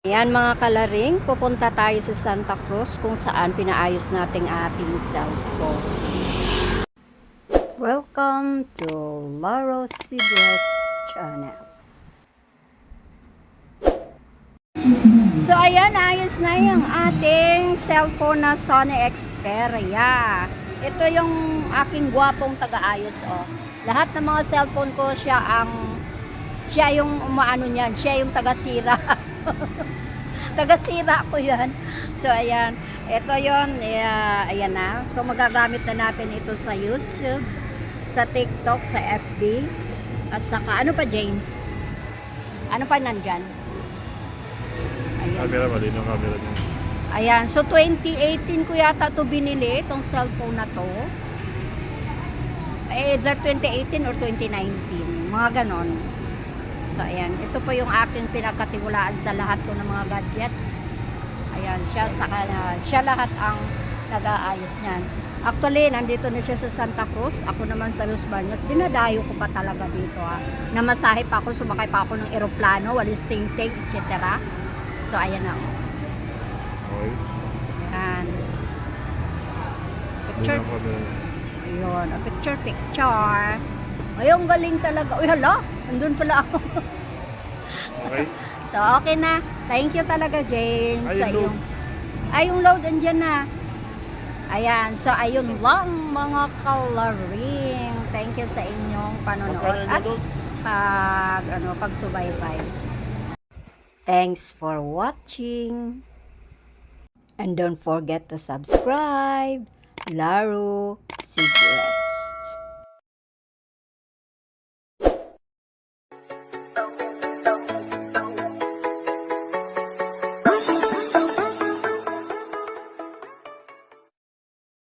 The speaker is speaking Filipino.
Ayan mga kalaring, pupunta tayo sa Santa Cruz kung saan pinaayos nating ating cellphone. Welcome to Laro Cibres channel. So ayan, ayos na yung ating cellphone na Sony Xperia. Ito yung aking gwapong taga-ayos. Lahat ng mga cellphone ko siya yung umaano niyan, siya yung taga-sira. Taga-sira ko yan. So ayan, ito yon, ayan na. So magagamit na natin ito sa YouTube, sa TikTok, sa FB, at saka ano pa, James? Ano pa nandyan? Ayan. Camera, mali yung camera niya. Ayan, so 2018 ko yata to binili, itong cellphone na to. Either 2018 or 2019, mga ganon. So ayan, ito po yung aking pinagkatiwalaan sa lahat ko ng mga gadgets. Ayan, siya lahat ang nag-aayos niyan. Actually, nandito na siya sa Santa Cruz. Ako naman sa Los Baños. Dinadayo ko pa talaga dito Namasahe pa ako, sumakay pa ako ng eroplano, walis ting-ting, etc. So ayan na. Okay. Ayan. Picture. Ayun, picture. Ayun, galing talaga. Uy, hala, andun pala ako. Okay. So, okay na. Thank you talaga, James. Yung load andyan na. Ayan, so ayun lang mga kalaring. Thank you sa inyong panonood at pagsubaybay. Thanks for watching. And don't forget to subscribe. Laro Cibres.